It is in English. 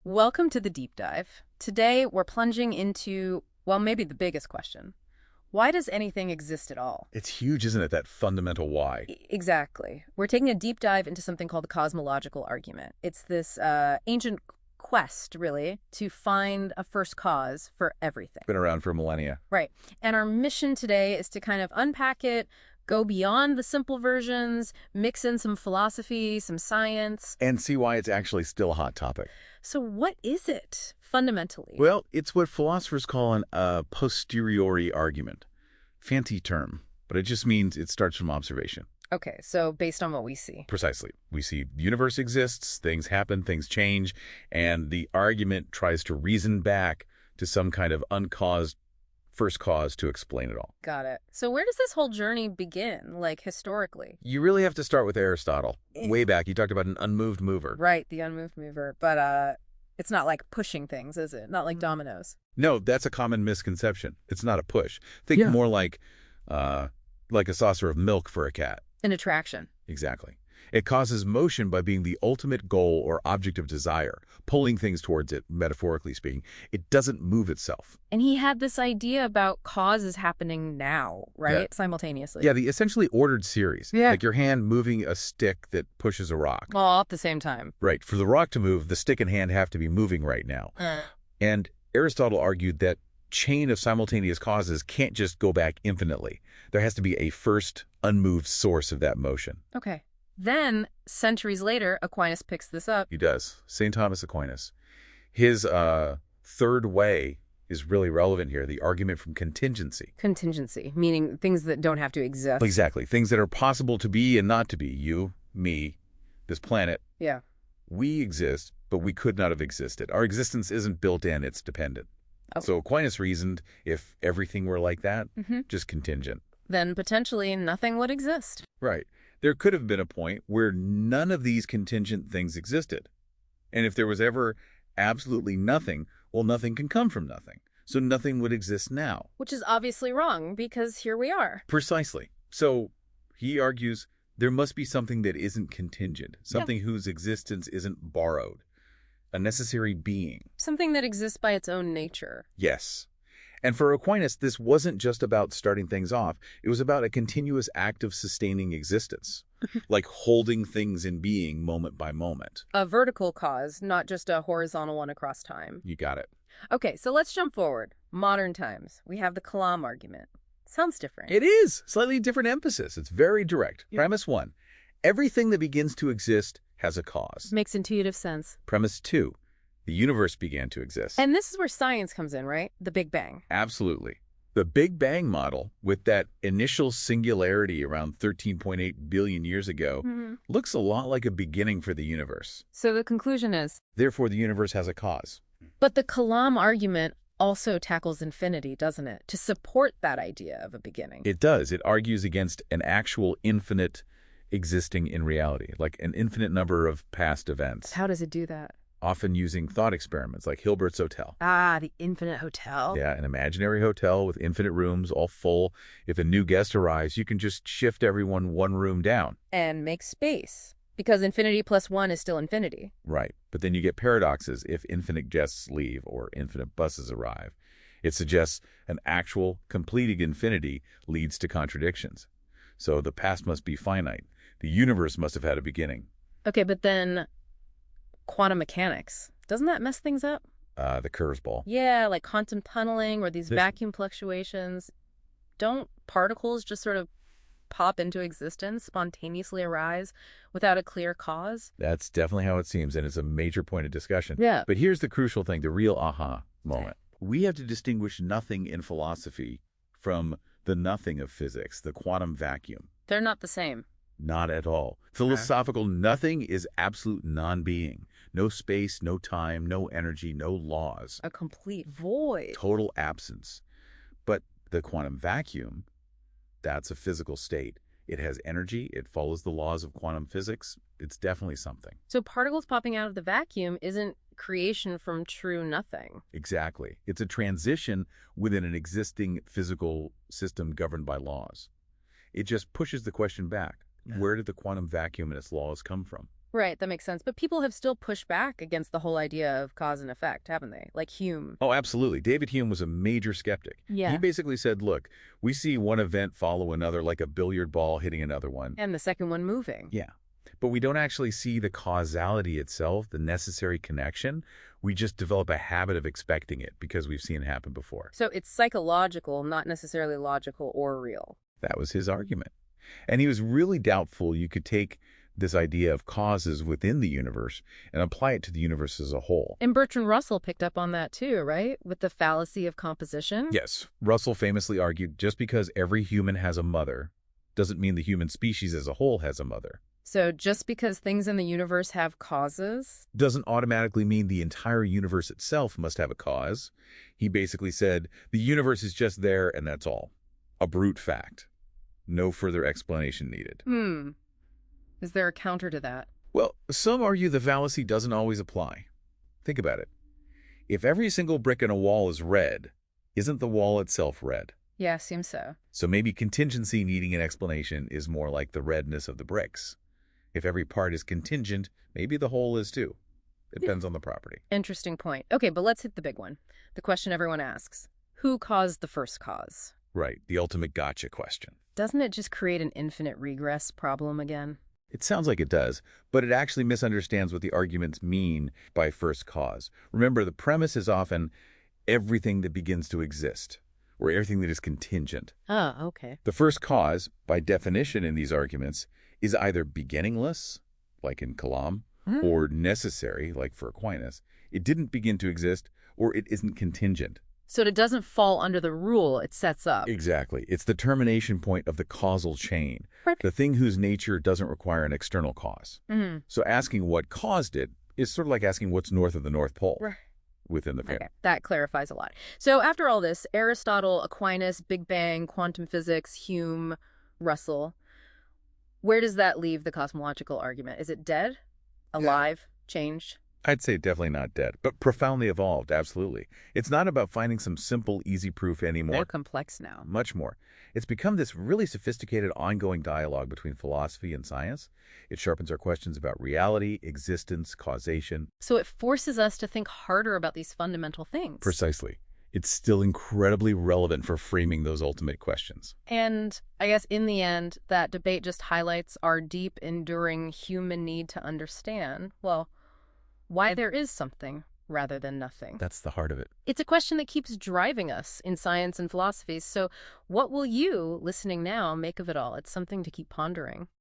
Welcome to the deep dive. Today, we're plunging into, well, maybe the biggest question. Why does anything exist at all? It's huge, isn't it, that fundamental why? Exactly. We're taking a deep dive into something called the cosmological argument. It's this ancient quest, really, to find a first cause for everything. Been around for millennia. Right. And our mission today is to kind of unpack it, go beyond the simple versions, mix in some philosophy, some science. And see why it's actually still a hot topic. So what is it, fundamentally? Well, it's what philosophers call an a posteriori argument. Fancy term, but it just means it starts from observation. Okay, so based on what we see. Precisely. We see the universe exists, things happen, things change, and the argument tries to reason back to some kind of uncaused first cause to explain it all. Got it. So where does this whole journey begin, like historically? You really have to start with Aristotle. Way back, you talked about an unmoved mover. Right, the unmoved mover. But it's not like pushing things, is it? Not like dominoes. No, that's a common misconception. It's not a push. Think more like a saucer of milk for a cat. An attraction. Exactly. It causes motion by being the ultimate goal or object of desire, pulling things towards it, metaphorically speaking. It doesn't move itself. And he had this idea about causes happening now, right? Yeah. Simultaneously. Yeah, the essentially ordered series. Yeah. Like your hand moving a stick that pushes a rock. All at the same time. Right. For the rock to move, the stick and hand have to be moving right now. And Aristotle argued that chain of simultaneous causes can't just go back infinitely. There has to be a first unmoved source of that motion. Okay. Then, centuries later, Aquinas picks this up. He does. St. Thomas Aquinas. His third way is really relevant here, the argument from contingency. Contingency, meaning things that don't have to exist. Exactly. Things that are possible to be and not to be. You, me, this planet. Yeah. We exist, but we could not have existed. Our existence isn't built in, it's dependent. Oh. So Aquinas reasoned if everything were like that, just contingent. Then potentially nothing would exist. Right. There could have been a point where none of these contingent things existed. And if there was ever absolutely nothing, well, nothing can come from nothing. So nothing would exist now. Which is obviously wrong, because here we are. Precisely. So he argues there must be something that isn't contingent, something whose existence isn't borrowed, a necessary being. Something that exists by its own nature. Yes. And for Aquinas, this wasn't just about starting things off. It was about a continuous act of sustaining existence, like holding things in being moment by moment. A vertical cause, not just a horizontal one across time. You got it. Okay, so let's jump forward. Modern times. We have the Kalam argument. Sounds different. It is. Slightly different emphasis. It's very direct. Yeah. Premise 1. Everything that begins to exist has a cause. Makes intuitive sense. Premise 2. The universe began to exist. And this is where science comes in, right? The Big Bang. Absolutely. The Big Bang model, with that initial singularity around 13.8 billion years ago, looks a lot like a beginning for the universe. So the conclusion is? Therefore, the universe has a cause. But the Kalam argument also tackles infinity, doesn't it? To support that idea of a beginning. It does. It argues against an actual infinite existing in reality, like an infinite number of past events. How does it do that? Often using thought experiments like Hilbert's Hotel. Ah, the infinite hotel. Yeah, an imaginary hotel with infinite rooms, all full. If a new guest arrives, you can just shift everyone one room down. And make space. Because infinity plus one is still infinity. Right. But then you get paradoxes if infinite guests leave or infinite buses arrive. It suggests an actual completing infinity leads to contradictions. So the past must be finite. The universe must have had a beginning. Okay, but then quantum mechanics. Doesn't that mess things up? The curveball. Yeah, like quantum tunneling or these vacuum fluctuations. Don't particles just sort of pop into existence, spontaneously arise without a clear cause? That's definitely how it seems, and it's a major point of discussion. Yeah. But here's the crucial thing, the real aha moment. We have to distinguish nothing in philosophy from the nothing of physics, the quantum vacuum. They're not the same. Not at all. Philosophical nothing is absolute non-being. No space, no time, no energy, no laws. A complete void. Total absence. But the quantum vacuum, that's a physical state. It has energy. It follows the laws of quantum physics. It's definitely something. So particles popping out of the vacuum isn't creation from true nothing. Exactly. It's a transition within an existing physical system governed by laws. It just pushes the question back. Where did the quantum vacuum and its laws come from? Right, that makes sense. But people have still pushed back against the whole idea of cause and effect, haven't they? Like Hume. Oh, absolutely. David Hume was a major skeptic. He Yeah. basically said, look, we see one event follow another like a billiard ball hitting another one. And the second one moving. Yeah. But we don't actually see the causality itself, the necessary connection. We just develop a habit of expecting it because we've seen it happen before. So it's psychological, not necessarily logical or real. That was his argument. And he was really doubtful you could take this idea of causes within the universe and apply it to the universe as a whole. And Bertrand Russell picked up on that too, right? With the fallacy of composition? Yes, Russell famously argued just because every human has a mother doesn't mean the human species as a whole has a mother. So just because things in the universe have causes? Doesn't automatically mean the entire universe itself must have a cause. He basically said the universe is just there and that's all. A brute fact. No further explanation needed. Is there a counter to that? Well, some argue the fallacy doesn't always apply. Think about it. If every single brick in a wall is red, isn't the wall itself red? Yeah, seems so. So maybe contingency needing an explanation is more like the redness of the bricks. If every part is contingent, maybe the whole is too. It depends on the property. Interesting point. Okay, but let's hit the big one. The question everyone asks. Who caused the first cause? Right, the ultimate gotcha question. Doesn't it just create an infinite regress problem again? It sounds like it does, but it actually misunderstands what the arguments mean by first cause. Remember, the premise is often everything that begins to exist, or everything that is contingent. Oh, okay. The first cause, by definition in these arguments, is either beginningless, like in Kalam, or necessary, like for Aquinas. It didn't begin to exist, or it isn't contingent. So it doesn't fall under the rule it sets up. Exactly. It's the termination point of the causal chain, Right. the thing whose nature doesn't require an external cause. So asking what caused it is sort of like asking what's north of the North Pole Right. within the frame. Okay, that clarifies a lot. So after all this, Aristotle, Aquinas, Big Bang, quantum physics, Hume, Russell, where does that leave the cosmological argument? Is it dead? Alive? Changed? I'd say definitely not dead, but profoundly evolved, absolutely. It's not about finding some simple, easy proof anymore. They're complex now. Much more. It's become this really sophisticated ongoing dialogue between philosophy and science. It sharpens our questions about reality, existence, causation. So it forces us to think harder about these fundamental things. Precisely. It's still incredibly relevant for framing those ultimate questions. And I guess in the end, that debate just highlights our deep, enduring human need to understand, well, why there is something rather than nothing. That's the heart of it. It's a question that keeps driving us in science and philosophy. So what will you, listening now, make of it all? It's something to keep pondering.